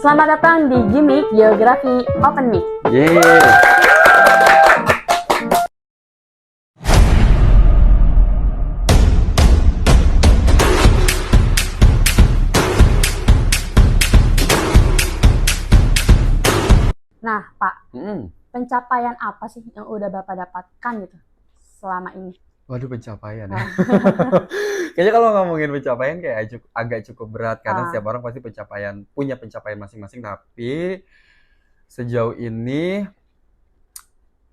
Selamat datang di Gimik Geografi Open Mic. Yeay. Nah, Pak, pencapaian apa sih yang udah Bapak dapatkan gitu selama ini? Waduh, pencapaian ya. Kayaknya kalau ngomongin pencapaian kayak agak cukup berat karena setiap orang pasti punya pencapaian masing-masing, tapi sejauh ini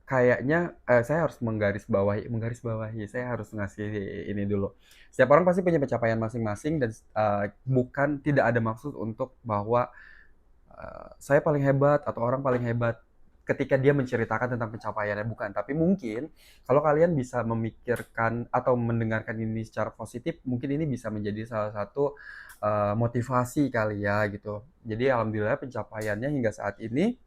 kayaknya saya harus menggarisbawahi. Saya harus ngasih ini dulu. Setiap orang pasti punya pencapaian masing-masing dan tidak ada maksud untuk bahwa saya paling hebat atau orang paling hebat ketika dia menceritakan tentang pencapaiannya, bukan. Tapi mungkin kalau kalian bisa memikirkan atau mendengarkan ini secara positif, mungkin ini bisa menjadi salah satu motivasi kali ya gitu. Jadi alhamdulillah pencapaiannya hingga saat ini,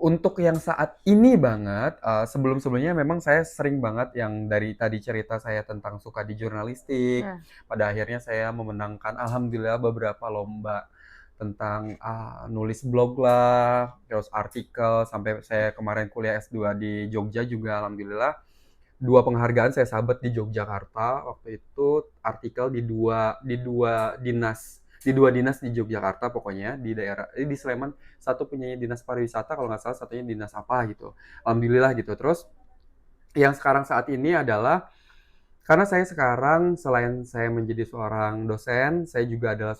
untuk yang saat ini banget, sebelum-sebelumnya memang saya sering banget yang dari tadi cerita saya tentang suka di jurnalistik. Pada akhirnya saya memenangkan alhamdulillah beberapa lomba tentang nulis blog lah, terus artikel, sampai saya kemarin kuliah S2 di Jogja juga alhamdulillah 2 penghargaan saya sabet di Yogyakarta. Waktu itu artikel di dua dinas di Yogyakarta, pokoknya di daerah di Sleman, satu punya dinas pariwisata kalau nggak salah, satunya dinas apa gitu. Alhamdulillah gitu. Terus yang sekarang saat ini adalah karena saya sekarang selain saya menjadi seorang dosen, saya juga adalah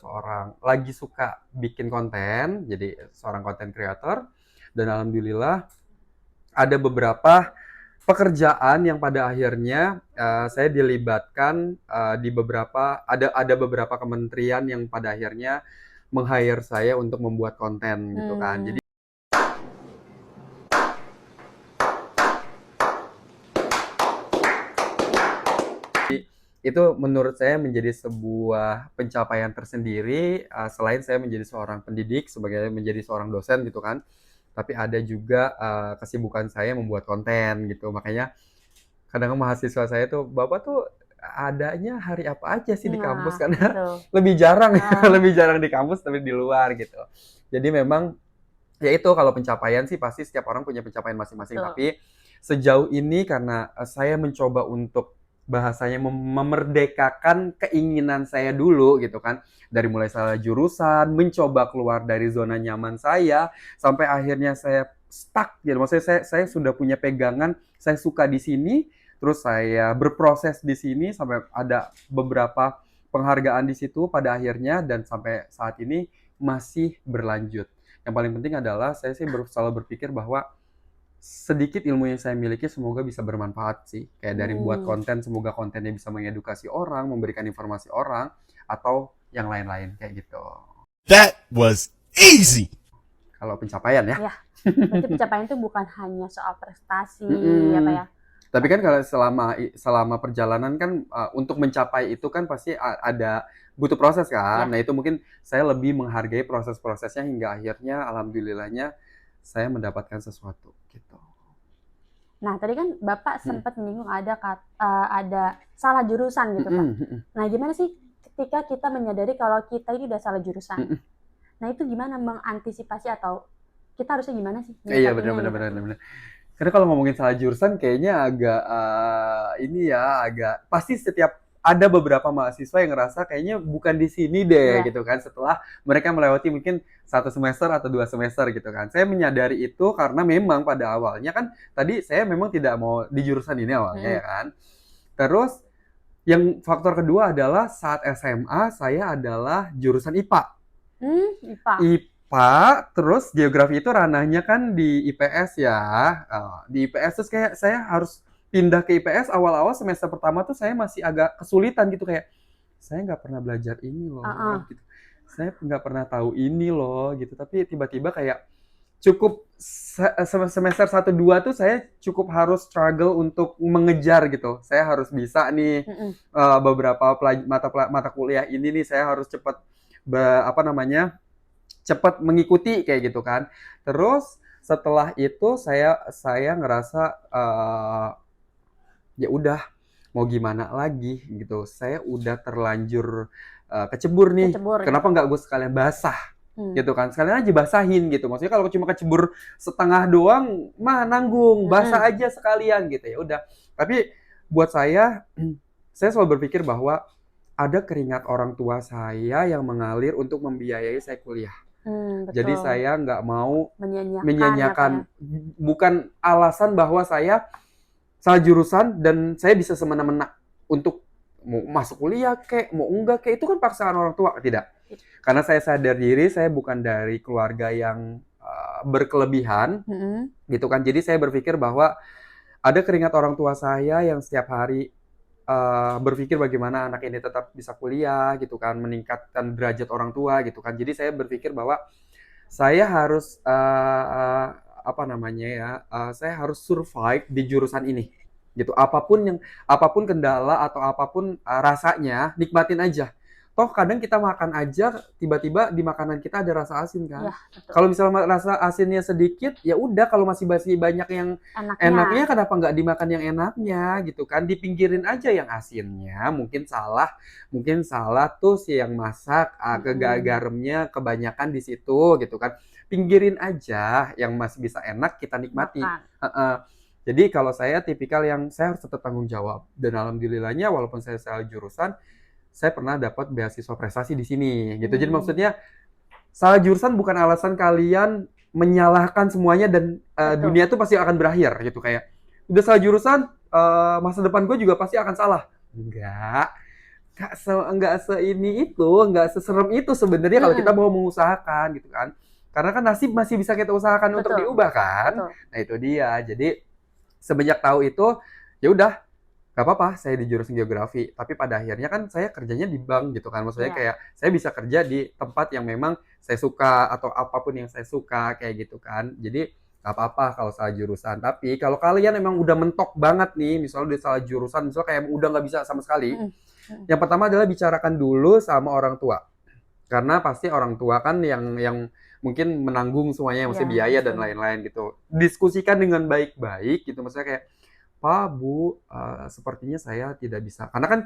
lagi suka bikin konten, jadi seorang content creator. Dan alhamdulillah ada beberapa pekerjaan yang pada akhirnya saya dilibatkan di ada beberapa kementerian yang pada akhirnya meng-hire saya untuk membuat konten gitu kan. Jadi itu menurut saya menjadi sebuah pencapaian tersendiri, selain saya menjadi seorang pendidik, menjadi seorang dosen gitu kan. Tapi ada juga kesibukan saya membuat konten gitu. Makanya kadang mahasiswa saya tuh, "Bapak tuh adanya hari apa aja sih di kampus?" Karena lebih jarang lebih jarang di kampus tapi di luar gitu. Jadi memang ya itu, kalau pencapaian sih pasti setiap orang punya pencapaian masing-masing. Tapi sejauh ini karena saya mencoba untuk bahasanya memerdekakan keinginan saya dulu gitu kan, dari mulai salah jurusan, mencoba keluar dari zona nyaman saya, sampai akhirnya saya stuck gitu. Maksudnya saya sudah punya pegangan, saya suka di sini, terus saya berproses di sini sampai ada beberapa penghargaan di situ pada akhirnya, dan sampai saat ini masih berlanjut. Yang paling penting adalah saya sih selalu berpikir bahwa sedikit ilmu yang saya miliki semoga bisa bermanfaat sih. Kayak dari buat konten, semoga kontennya bisa mengedukasi orang, memberikan informasi orang, atau yang lain-lain kayak gitu. That was easy. Kalau pencapaian ya. Ya, berarti pencapaian itu bukan hanya soal prestasi ya Pak ya. Tapi kan kalau selama perjalanan kan untuk mencapai itu kan pasti butuh proses kan. Nah itu mungkin saya lebih menghargai proses-prosesnya hingga akhirnya alhamdulillahnya saya mendapatkan sesuatu gitu. Nah tadi kan Bapak sempat menyinggung ada salah jurusan gitu Pak. Nah gimana sih ketika kita menyadari kalau kita ini udah salah jurusan? Nah itu gimana mengantisipasi atau kita harusnya gimana sih? Iya benar. Karena kalau ngomongin salah jurusan kayaknya agak pasti ada beberapa mahasiswa yang ngerasa kayaknya bukan di sini deh gitu kan, setelah mereka melewati mungkin 1 semester atau 2 semester gitu kan. Saya menyadari itu karena memang pada awalnya kan tadi saya memang tidak mau di jurusan ini awalnya ya kan. Terus yang faktor kedua adalah saat SMA saya adalah jurusan IPA. IPA, terus geografi itu ranahnya kan di IPS ya. Di IPS terus kayak saya harus pindah ke IPS. Awal-awal semester pertama tuh saya masih agak kesulitan gitu, kayak saya nggak pernah belajar ini loh gitu. Saya nggak pernah tahu ini loh gitu. Tapi tiba-tiba kayak cukup semester 1-2 tuh saya cukup harus struggle untuk mengejar gitu. Saya harus bisa nih beberapa mata kuliah ini nih saya harus cepat cepat mengikuti kayak gitu kan. Terus setelah itu saya ngerasa ya udah mau gimana lagi gitu. Saya udah terlanjur kecebur nih. Kenapa nggak gue sekalian basah gitu kan, sekalian aja basahin gitu. Maksudnya kalau cuma kecebur setengah doang mah nanggung, basah aja sekalian gitu, ya udah. Tapi buat saya selalu berpikir bahwa ada keringat orang tua saya yang mengalir untuk membiayai saya kuliah. Jadi Betul. saya nggak mau Menyanyiakan ya, Kak, ya. menyanyiakan, bukan alasan bahwa saya salah jurusan dan saya bisa semena-mena untuk mau masuk kuliah kek, mau enggak kek, itu kan paksaan orang tua, tidak. Karena saya sadar diri, saya bukan dari keluarga yang berkelebihan, gitu kan. Jadi saya berpikir bahwa ada keringat orang tua saya yang setiap hari berpikir bagaimana anak ini tetap bisa kuliah, gitu kan, meningkatkan derajat orang tua, gitu kan. Jadi saya berpikir bahwa saya harus saya harus survive di jurusan ini, gitu. Apapun kendala atau apapun rasanya, nikmatin aja. Toh kadang kita makan aja, tiba-tiba di makanan kita ada rasa asin kan. Ya, Kalau misalnya rasa asinnya sedikit, ya udah. Kalau masih banyak yang enaknya, kenapa nggak dimakan yang enaknya, gitu kan? Dipinggirin aja yang asinnya. Mungkin salah tuh si yang masak, garamnya kebanyakan di situ, gitu kan. Pinggirin aja, yang masih bisa enak kita nikmati. Jadi kalau saya tipikal yang saya harus tetap tanggung jawab. Dan alhamdulillahnya walaupun saya salah jurusan, saya pernah dapat beasiswa prestasi di sini, gitu. Jadi maksudnya salah jurusan bukan alasan kalian menyalahkan semuanya dan dunia itu pasti akan berakhir, gitu. Kayak udah salah jurusan, masa depan gue juga pasti akan salah. Enggak seserem itu sebenarnya kalau kita mau mengusahakan, gitu kan. Karena kan nasib masih bisa kita usahakan untuk diubah kan. Nah itu dia. Jadi semenjak tahu itu, ya udah, gak apa-apa saya di jurusan geografi, tapi pada akhirnya kan saya kerjanya di bank, gitu kan. Maksudnya kayak saya bisa kerja di tempat yang memang saya suka atau apapun yang saya suka, kayak gitu kan. Jadi gak apa-apa kalau salah jurusan. Tapi kalau kalian memang udah mentok banget nih, misalnya udah salah jurusan, misalnya kayak udah gak bisa sama sekali, yang pertama adalah bicarakan dulu sama orang tua. Karena pasti orang tua kan yang mungkin menanggung semuanya, maksudnya biaya dan lain-lain gitu. Diskusikan dengan baik-baik gitu, maksudnya kayak, Pak, Bu, sepertinya saya tidak bisa. Karena kan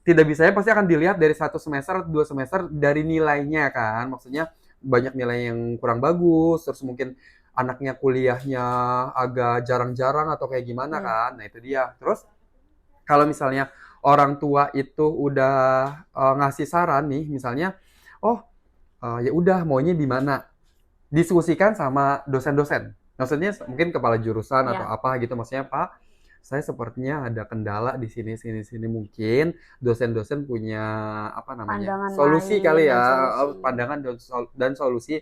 tidak bisanya pasti akan dilihat dari 1 semester, 2 semester, dari nilainya kan. Maksudnya banyak nilai yang kurang bagus, terus mungkin anaknya kuliahnya agak jarang-jarang atau kayak gimana kan. Nah itu dia. Terus kalau misalnya orang tua itu udah ngasih saran nih, misalnya, ya udah maunya di mana? Diskusikan sama dosen-dosen. Maksudnya mungkin kepala jurusan atau apa gitu, maksudnya, Pak, saya sepertinya ada kendala di sini mungkin dosen-dosen punya pandangan solusi lain kali dan ya, solusi. pandangan dan solusi.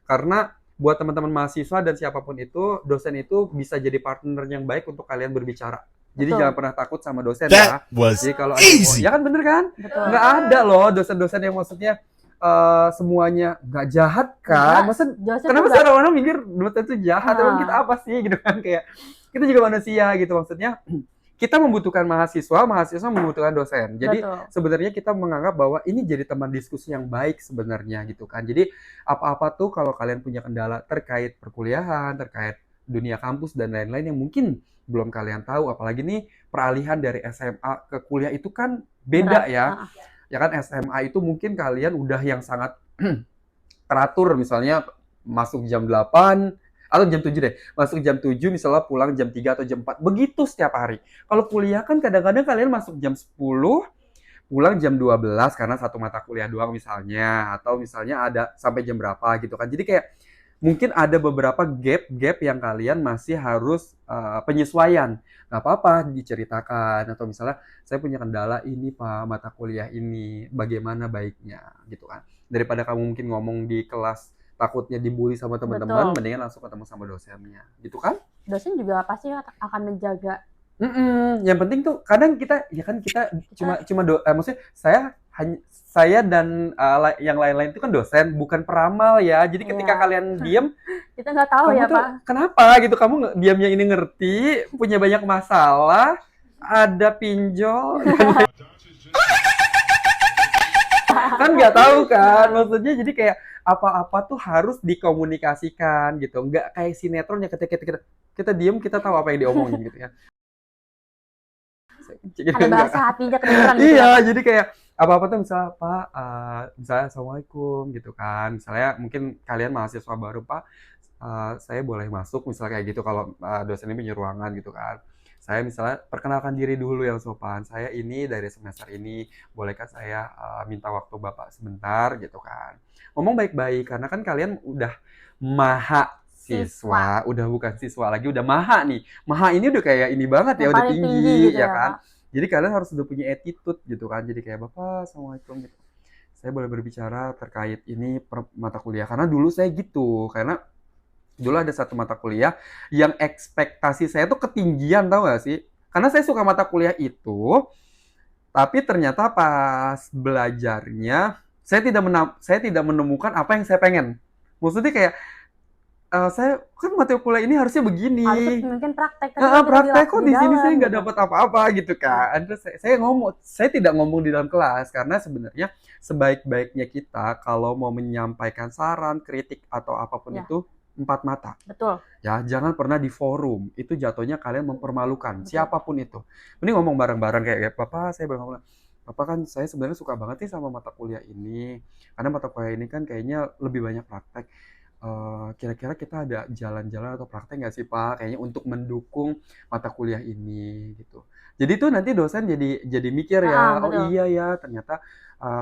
Karena buat teman-teman mahasiswa dan siapapun itu, dosen itu bisa jadi partner yang baik untuk kalian berbicara. Jadi jangan pernah takut sama dosen ya. That was Jadi kalau easy. ya kan bener kan? Nggak ada loh dosen-dosen yang maksudnya semuanya nggak jahat kan. Maksudnya kenapa sih orang-orang mikir dosen itu jahat? Emang kita apa sih gitu kan, kayak kita juga manusia gitu. Maksudnya kita membutuhkan mahasiswa membutuhkan dosen. Jadi sebenarnya kita menganggap bahwa ini jadi teman diskusi yang baik sebenarnya, gitu kan. Jadi apa-apa tuh kalau kalian punya kendala terkait perkuliahan, terkait dunia kampus dan lain-lain yang mungkin belum kalian tahu, apalagi nih peralihan dari SMA ke kuliah itu kan beda ya. Ya kan, SMA itu mungkin kalian udah yang sangat teratur, misalnya masuk jam 8 atau jam 7 deh. Masuk jam 7 misalnya pulang jam 3 atau jam 4. Begitu setiap hari. Kalau kuliah kan kadang-kadang kalian masuk jam 10, pulang jam 12 karena satu mata kuliah doang misalnya, atau misalnya ada sampai jam berapa gitu kan. Jadi kayak mungkin ada beberapa gap yang kalian masih harus penyesuaian. Nggak apa-apa diceritakan, atau misalnya saya punya kendala ini Pak, mata kuliah ini, bagaimana baiknya gitu kan. Daripada kamu mungkin ngomong di kelas takutnya dibully sama teman-teman, mendingan langsung ketemu sama dosennya, gitu kan? Dosen juga pasti akan menjaga. Yang penting tuh kadang kita maksudnya saya dan yang lain-lain itu kan dosen, bukan peramal ya. Jadi ketika kalian diam, kita nggak tahu ya Pak. Kenapa gitu kamu diamnya ini ngerti, punya banyak masalah, ada pinjol. Kan nggak tahu kan, maksudnya jadi kayak apa-apa tuh harus dikomunikasikan gitu, nggak kayak sinetron ya ketika kita diem kita tahu apa yang diomongin gitu ya. Ada bahasa hatinya kedengeran gitu. Iya, jadi kayak apa-apa tuh misalnya Pak, misalnya Assalamualaikum gitu kan, misalnya mungkin kalian mahasiswa baru Pak, saya boleh masuk misalnya kayak gitu kalau dosen ini punya ruangan gitu kan. Saya misalnya perkenalkan diri dulu yang sopan, saya ini dari semester ini, bolehkah saya minta waktu Bapak sebentar gitu kan. Ngomong baik-baik karena kan kalian udah Siswa. mahasiswa, udah bukan siswa lagi, udah maha nih. Maha ini udah kayak ini banget ya, Yang udah paling tinggi tinggi gitu ya ya, kan. Kak. Jadi kalian harus udah punya attitude gitu kan. Jadi kayak Bapak, Assalamualaikum gitu. Saya boleh berbicara terkait ini mata kuliah karena dulu saya gitu. Karena dulu ada satu mata kuliah yang ekspektasi saya tuh ketinggian tau gak sih? Karena saya suka mata kuliah itu, tapi ternyata pas belajarnya saya tidak menemukan apa yang saya pengen. Maksudnya kayak saya kan mata kuliah ini harusnya begini. Harusnya mungkin praktek, tapi lebih Praktek kok di di sini dalam saya nggak gitu. dapat apa-apa gitu kan. Terus saya tidak ngomong di dalam kelas karena sebenarnya sebaik-baiknya kita kalau mau menyampaikan saran, kritik atau apapun Ya, itu empat mata. betul. Ya, jangan pernah di forum. Itu jatuhnya kalian mempermalukan Betul. siapapun itu. Mending ngomong bareng-bareng kayak Bapak, saya bilang, Bapak kan saya sebenarnya suka banget nih sama mata kuliah ini. Karena mata kuliah ini kan kayaknya lebih banyak praktek. Kira-kira kita ada jalan-jalan atau praktek nggak sih Pak? Kayaknya untuk mendukung mata kuliah ini gitu. Jadi tuh nanti dosen jadi mikir ya, oh Betul. iya ya ternyata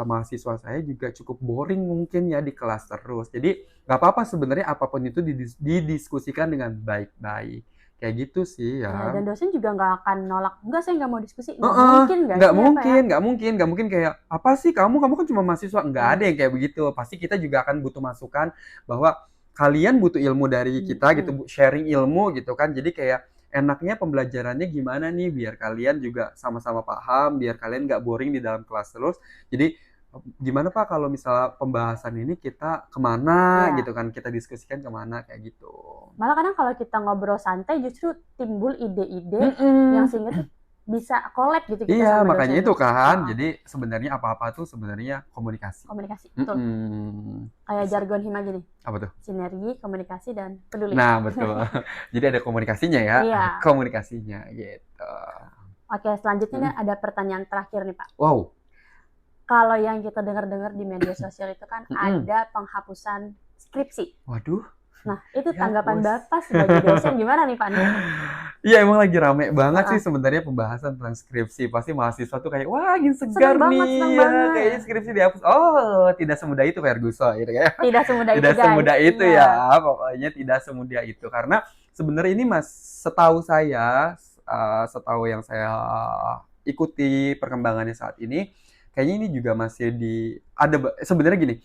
mahasiswa saya juga cukup boring mungkin ya di kelas terus. Jadi nggak apa-apa sebenarnya apapun itu didiskusikan dengan baik-baik. Kayak gitu sih Ya, ya. dan dosen juga nggak akan nolak, enggak saya nggak mau diskusi, nggak mungkin nggak Nggak sih ya, Pak ya? mungkin, nggak mungkin kayak apa sih kamu kan cuma mahasiswa, nggak ada Nah, yang kayak begitu. Pasti kita juga akan butuh masukan bahwa kalian butuh ilmu dari kita gitu, sharing ilmu gitu kan. Jadi kayak enaknya pembelajarannya gimana nih biar kalian juga sama-sama paham, biar kalian nggak boring di dalam kelas terus. Jadi gimana Pak kalau misalnya pembahasan ini kita kemana ya. gitu kan, kita diskusikan kemana kayak gitu. Malah kadang kalau kita ngobrol santai justru timbul ide-ide yang sehingga tuh bisa collab gitu kita Iya, sama makanya dosen itu tuh. kan. Jadi sebenarnya apa-apa tuh sebenarnya komunikasi. Komunikasi, betul. Kayak jargon HIM aja nih, Apa tuh? sinergi, komunikasi, dan peduli. Nah, betul. Jadi ada komunikasinya ya. Iya. Komunikasinya gitu. Oke, selanjutnya ada pertanyaan terakhir nih Pak. Wow. Kalau yang kita dengar-dengar di media sosial itu kan ada penghapusan skripsi. Waduh. Nah, itu Ya, tanggapan bos. Bapak sebagai dosen gimana nih Pak? Iya emang lagi rame banget sih sebenarnya pembahasan tentang skripsi. Pasti mahasiswa tuh kayak wah angin segar Senang nih banget. kayaknya skripsi dihapus. Oh, tidak semudah itu Ferguson gitu ya. Tidak semudah itu, Tidak guys. semudah itu Iya. ya, pokoknya tidak semudah itu karena sebenarnya ini setahu saya, setahu yang saya ikuti perkembangannya saat ini, kayaknya ini juga masih sebenarnya gini.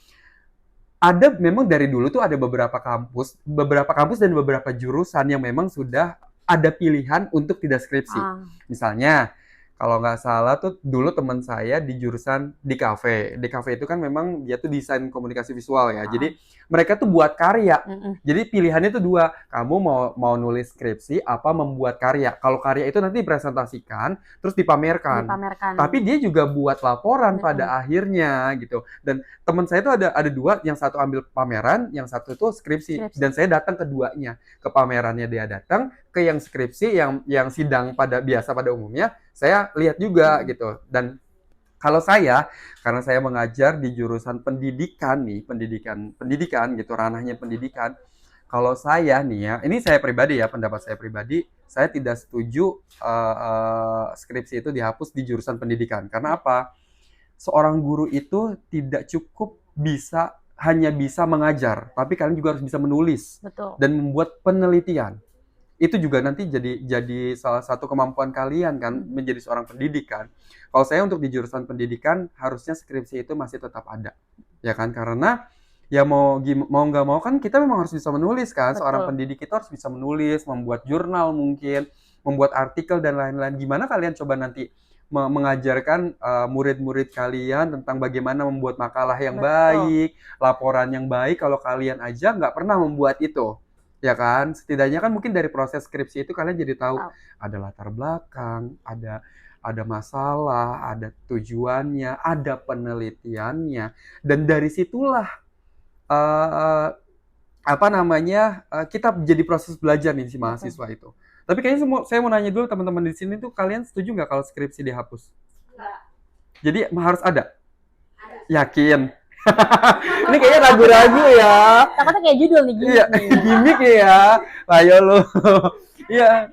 Ada memang dari dulu tuh ada beberapa kampus dan beberapa jurusan yang memang sudah ada pilihan untuk tidak skripsi. Misalnya, kalau nggak salah tuh dulu teman saya di jurusan di kafe. Di kafe itu kan memang dia tuh desain komunikasi visual ya. Jadi mereka tuh buat karya. Jadi pilihannya tuh dua. Kamu mau nulis skripsi apa membuat karya. Kalau karya itu nanti dipresentasikan terus dipamerkan. Tapi dia juga buat laporan pada akhirnya gitu. Dan teman saya tuh ada dua, yang satu ambil pameran, yang satu tuh skripsi. Dan saya datang keduanya. Ke pamerannya dia datang, ke yang skripsi yang sidang biasa pada umumnya saya lihat juga gitu. Dan kalau saya, karena saya mengajar di jurusan pendidikan gitu, ranahnya pendidikan. Kalau saya nih ya, ini saya pribadi ya, pendapat saya pribadi, saya tidak setuju skripsi itu dihapus di jurusan pendidikan. Karena apa? Seorang guru itu tidak cukup hanya bisa mengajar, tapi kalian juga harus bisa menulis. Betul. Dan membuat penelitian. Itu juga nanti jadi salah satu kemampuan kalian kan, menjadi seorang pendidik kan. Kalau saya untuk di jurusan pendidikan harusnya skripsi itu masih tetap ada, ya kan, karena ya mau nggak mau kan kita memang harus bisa menulis kan. Seorang pendidik itu harus bisa menulis, membuat jurnal mungkin, membuat artikel dan lain-lain. Gimana kalian coba nanti mengajarkan murid-murid kalian tentang bagaimana membuat makalah yang baik, laporan yang baik, kalau kalian aja nggak pernah membuat itu. Ya kan, setidaknya kan mungkin dari proses skripsi itu kalian jadi tahu ada latar belakang, ada masalah, ada tujuannya, ada penelitiannya, dan dari situlah kita jadi proses belajar nih si mahasiswa itu. Tapi kayaknya saya mau nanya dulu teman-teman di sini tuh, kalian setuju nggak kalau skripsi dihapus? Jadi harus ada. Yakin? Ini kayaknya ragu-ragu ya. Takutnya kayak judul nih gini. Iya, gimmick ya. Ayo lo. Iya.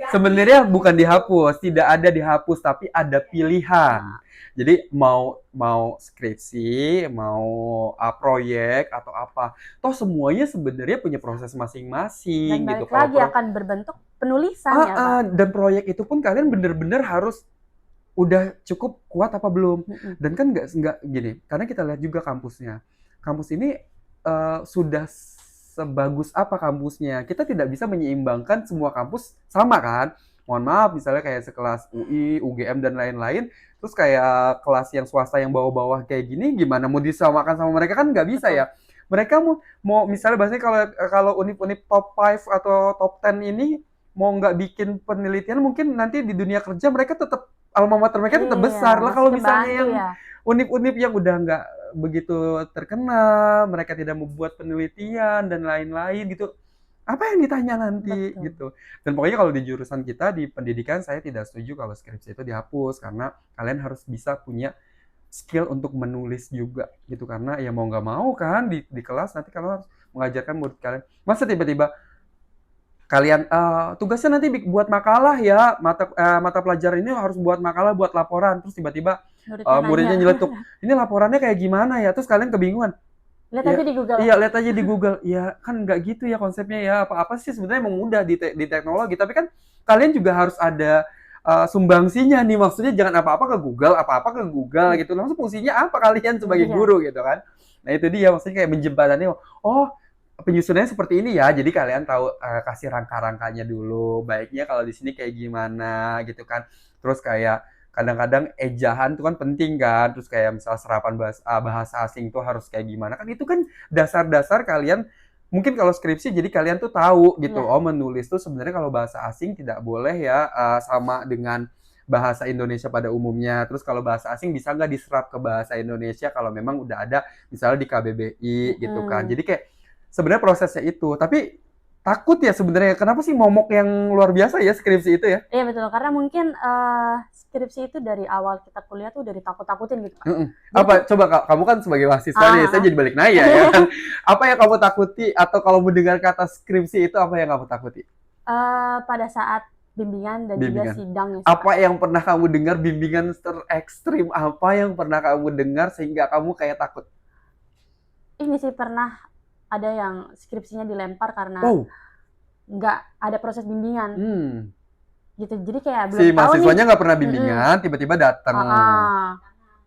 Sebenarnya bukan dihapus, tidak ada dihapus, tapi ada pilihan. Jadi mau skripsi, mau proyek atau apa, toh semuanya sebenarnya punya proses masing-masing Dan gitu. balik lagi akan berbentuk penulisan ya, Pak. Dan proyek itu pun kalian bener-bener harus udah cukup kuat apa belum. Dan kan nggak gini, karena kita lihat juga kampusnya. Kampus ini sudah sebagus apa kampusnya. Kita tidak bisa menyeimbangkan semua kampus sama kan. Mohon maaf, misalnya kayak sekelas UI, UGM, dan lain-lain, terus kayak kelas yang swasta yang bawah-bawah kayak gini, gimana mau disamakan sama mereka kan nggak bisa ya. Mereka mau misalnya bahasanya kalau univ-univ top 5 atau top 10 ini mau nggak bikin penelitian, mungkin nanti di dunia kerja mereka tetap alma mater mereka tetap besar lah. Kalau misalnya yang univ-univ yang udah nggak begitu terkenal, mereka tidak membuat penelitian dan lain-lain gitu, apa yang ditanya nanti? Betul. Gitu. Dan pokoknya kalau di jurusan kita di pendidikan, saya tidak setuju kalau skripsi itu dihapus, karena kalian harus bisa punya skill untuk menulis juga gitu, karena ya mau nggak mau kan di kelas nanti kalian harus mengajarkan murid kalian. Masa tiba-tiba kalian tugasnya nanti buat makalah ya, mata pelajaran ini harus buat makalah, buat laporan, terus tiba-tiba muridnya nyeletuk, ini laporannya kayak gimana ya, terus kalian kebingungan. Lihat aja di Google. Iya, lihat aja di Google. Ya kan nggak gitu ya konsepnya ya. Apa-apa sih sebenarnya emang mudah di teknologi, tapi kan kalian juga harus ada sumbangsinya nih. Maksudnya jangan apa-apa ke Google gitu. Langsung fungsinya apa kalian sebagai guru gitu kan. Nah itu dia, maksudnya kayak menjembatannya. Oh, penyusunannya seperti ini ya. Jadi kalian tahu kasih rangka-rangkanya dulu. Baiknya kalau di sini kayak gimana gitu kan. Terus kayak kadang-kadang ejahan itu kan penting kan, terus kayak misal serapan bahasa asing itu harus kayak gimana kan, itu kan dasar-dasar kalian mungkin kalau skripsi, jadi kalian tuh tahu gitu. Oh, menulis tuh sebenarnya kalau bahasa asing tidak boleh ya sama dengan bahasa Indonesia pada umumnya. Terus kalau bahasa asing bisa nggak diserap ke bahasa Indonesia kalau memang udah ada misalnya di KBBI gitu kan. Jadi kayak sebenarnya prosesnya itu, tapi takut ya sebenarnya. Kenapa sih momok yang luar biasa ya skripsi itu ya? Iya betul, karena mungkin skripsi itu dari awal kita kuliah tuh udah ditakut-takutin gitu. Apa coba kamu kan sebagai mahasiswa nih, saya jadi balik nanya ya kan. Apa yang kamu takuti atau kalau mendengar kata skripsi itu apa yang kamu takuti? Pada saat bimbingan dan juga sidang ya. Apa yang pernah kamu dengar bimbingan terekstrim apa yang pernah kamu dengar sehingga kamu kayak takut? Ini sih pernah ada yang skripsinya dilempar karena nggak ada proses bimbingan. Gitu, jadi kayak belum tahu nih. Si mahasiswanya nggak pernah bimbingan, tiba-tiba datang.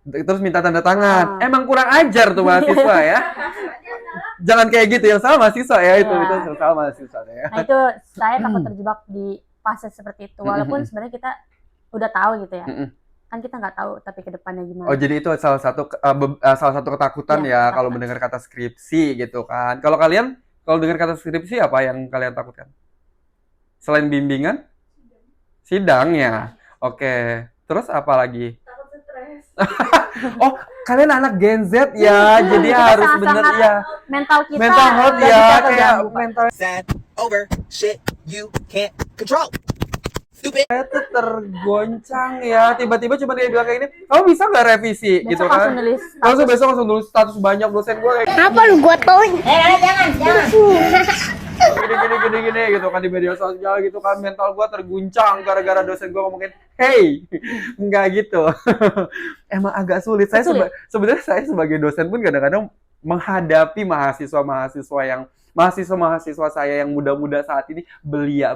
Terus minta tanda tangan. Emang kurang ajar tuh mahasiswa ya. Jangan kayak gitu, yang salah mahasiswa ya, itu yang salah mahasiswa ya. Nah itu saya takut terjebak di fase seperti itu, walaupun sebenarnya kita udah tahu gitu ya. Kan kita nggak tahu tapi ke depannya gimana. Oh, jadi itu salah satu ketakutan ya kalau mendengar kata skripsi gitu kan. Kalau kalian kalau dengar kata skripsi apa yang kalian takutkan? Selain bimbingan? Sidangnya. Oke. Terus apa lagi? Takut stres. Oh, kalian anak Gen Z ya. Jadi harus bener ya. Mental kita. Mental health ya, kayak mental sad over shit you can't control. Saya tuh tergoncang ya, tiba-tiba cuma dia bilang kayak ini, kamu bisa nggak revisi besok gitu kan? Langsung besok langsung nulis status banyak dosen gue kayak Apa lu gua tauin? Jangan. gini gitu kan di media sosial gitu kan, mental gue terguncang gara-gara dosen gue ngomongin, hey, nggak gitu. Emang agak sulit. Saya sebenarnya saya sebagai dosen pun kadang-kadang menghadapi mahasiswa yang mahasiswa saya yang muda-muda saat ini belia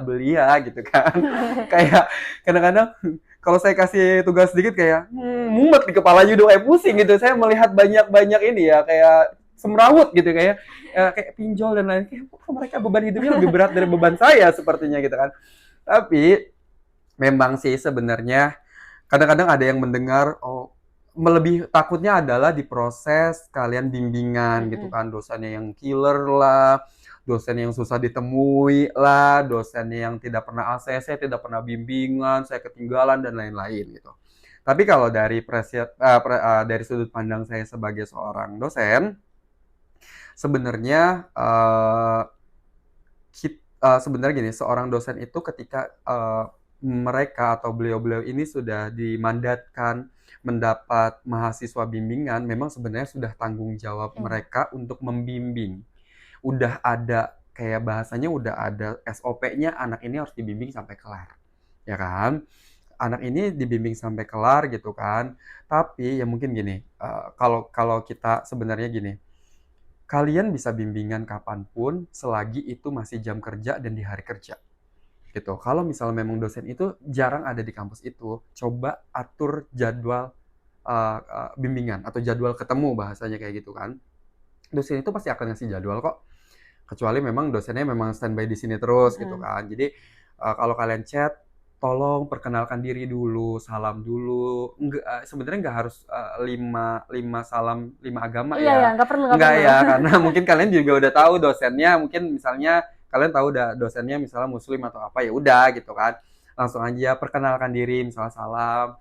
gitu kan. Kayak kadang-kadang kalau saya kasih tugas sedikit kayak mumet di kepalanya udah kayak pusing gitu. Saya melihat banyak ini ya kayak semrawut gitu kayak pinjol dan lain. Kayak mereka beban hidupnya lebih berat dari beban saya sepertinya gitu kan. Tapi memang sih sebenarnya kadang-kadang ada yang mendengar lebih takutnya adalah di proses kalian bimbingan gitu kan, dosennya yang killer lah, dosen yang susah ditemui lah, dosen yang tidak pernah ACC, tidak pernah bimbingan, saya ketinggalan dan lain-lain gitu. Tapi kalau dari dari sudut pandang saya sebagai seorang dosen, sebenarnya sebenarnya gini, seorang dosen itu ketika mereka atau beliau-beliau ini sudah dimandatkan mendapat mahasiswa bimbingan, memang sebenarnya sudah tanggung jawab mereka untuk membimbing. Udah ada kayak bahasanya, udah ada SOP-nya, anak ini harus dibimbing sampai kelar, ya kan? Anak ini dibimbing sampai kelar gitu kan. Tapi ya mungkin gini, kalau kita sebenarnya gini, kalian bisa bimbingan kapanpun selagi itu masih jam kerja dan di hari kerja. Gitu. Kalau misalnya memang dosen itu jarang ada di kampus itu, coba atur jadwal bimbingan atau jadwal ketemu, bahasanya kayak gitu kan. Dosen itu pasti akan ngasih jadwal kok. Kecuali memang dosennya memang standby di sini terus gitu kan. Jadi kalau kalian chat, tolong perkenalkan diri dulu, salam dulu. Sebenarnya nggak harus lima salam, 5 agama Iya, ya. ya, nggak perlu. Nggak ya, karena mungkin kalian juga udah tahu dosennya, mungkin misalnya kalian tahu udah dosennya misalnya muslim atau apa, ya udah gitu kan. Langsung aja perkenalkan diri, misalnya salam.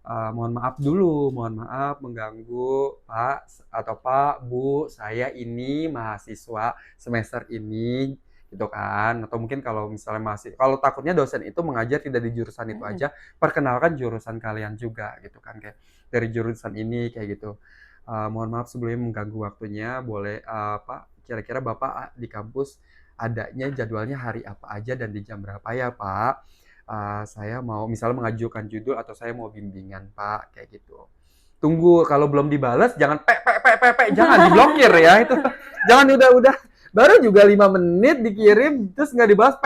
Mohon maaf dulu, mohon maaf mengganggu Pak atau Pak, Bu, saya ini mahasiswa semester ini gitu kan. Atau mungkin kalau misalnya kalau takutnya dosen itu mengajar tidak di jurusan itu aja, perkenalkan jurusan kalian juga gitu kan, kayak dari jurusan ini kayak gitu. Mohon maaf sebelumnya mengganggu waktunya, boleh Pak, kira-kira Bapak di kampus adanya jadwalnya hari apa aja dan di jam berapa ya Pak? Saya mau misalnya mengajukan judul atau saya mau bimbingan Pak, kayak gitu. Tunggu, kalau belum dibalas jangan jangan diblokir ya itu. Jangan udah baru juga 5 menit dikirim terus nggak dibalas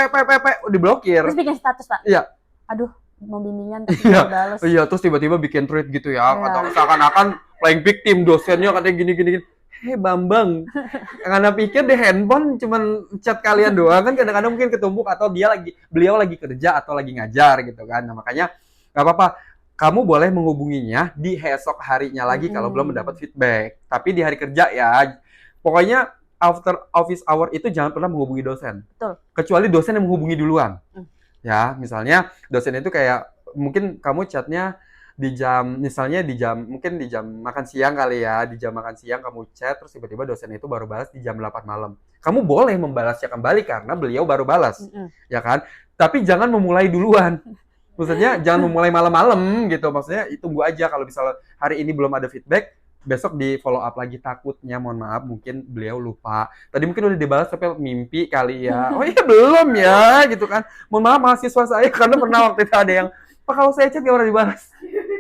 diblokir. Terus bikin status, Pak. Iya. Aduh, mau bimbingan tapi Iya. nggak balas. Iya, terus tiba-tiba bikin tweet gitu ya, Iya. atau seakan-akan playing victim, dosennya katanya gini. Hei Bambang, karena pikir di handphone cuman chat kalian doang kan, kadang-kadang mungkin ketumpuk atau beliau lagi kerja atau lagi ngajar gitu kan. Nah, makanya nggak apa-apa, kamu boleh menghubunginya di esok harinya lagi kalau belum mendapat feedback. Tapi di hari kerja ya, pokoknya after office hour itu jangan pernah menghubungi dosen. Betul. Kecuali dosen yang menghubungi duluan. Ya, misalnya dosen itu kayak mungkin kamu chatnya misalnya mungkin di jam makan siang kali ya, di jam makan siang kamu chat, terus tiba-tiba dosen itu baru balas di jam 8 malam. Kamu boleh membalasnya kembali karena beliau baru balas, ya kan? Tapi jangan memulai duluan. Maksudnya jangan memulai malam-malam gitu, maksudnya tunggu aja kalau misalnya hari ini belum ada feedback, besok di follow up lagi, takutnya mohon maaf mungkin beliau lupa. Tadi mungkin udah dibalas tapi mimpi kali ya. Oh iya belum ya gitu kan. Mohon maaf mahasiswa saya karena pernah waktu itu ada yang, Pak kalau saya chat gak pernah dibalas.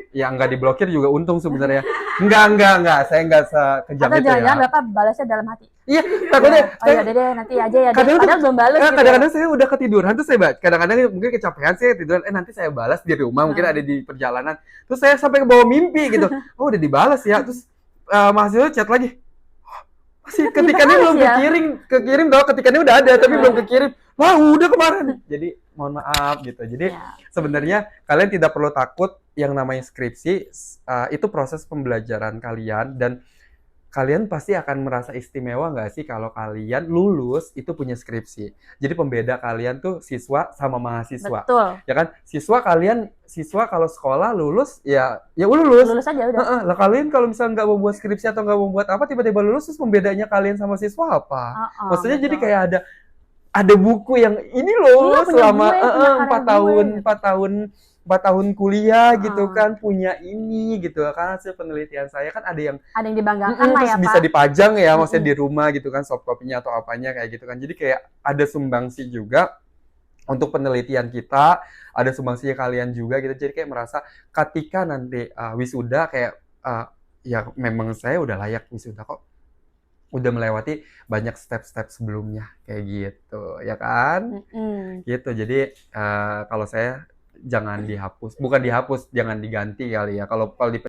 Ya nggak diblokir juga untung sebenarnya. Enggak, saya nggak sekejam Atau itu jangan-jangan ya. Bapak balasnya dalam hati. Iya, takutnya. Oh ya udah deh, nanti aja ya. Kadang-kadang Padahal belum balas gitu. kadang-kadang saya udah ketiduran terus saya kadang-kadang mungkin kecapean saya tiduran, nanti saya balas di rumah, mungkin ada di perjalanan. Terus saya sampai ke bawah mimpi gitu. Oh udah dibalas ya. Terus mahasiswa chat lagi. Oh, masih ketikannya belum ya? kekirim dong, ketikannya udah ada tapi belum kekirim. Wah, udah kemarin. Jadi mohon maaf gitu. Jadi sebenarnya kalian tidak perlu takut, yang namanya skripsi itu proses pembelajaran kalian, dan kalian pasti akan merasa istimewa nggak sih kalau kalian lulus itu punya skripsi. Jadi pembeda kalian tuh siswa sama mahasiswa. Betul. Ya kan? Siswa kalau sekolah lulus ya lulus. Lulus aja udah. Lah kalian kalau misalnya nggak mau buat skripsi atau nggak mau buat apa, tiba-tiba lulus, terus pembedanya kalian sama siswa apa? Maksudnya jadi kayak ada buku yang ini loh Iya, punya selama gue, punya 4 tahun kuliah gitu kan, punya ini gitu kan, hasil penelitian saya kan ada yang dibanggakan lah terus ya, bisa Pak. dipajang ya, maksudnya di rumah gitu kan, soft copy-nya atau apanya kayak gitu kan. Jadi kayak ada sumbangsi juga untuk penelitian kita, ada sumbangsinya kalian juga gitu. Jadi kayak merasa ketika nanti wisuda kayak ya memang saya udah layak wisuda kok. Udah melewati banyak step-step sebelumnya kayak gitu, ya kan? Gitu. Jadi kalau saya jangan dihapus, bukan dihapus, jangan diganti kali ya. Kalau di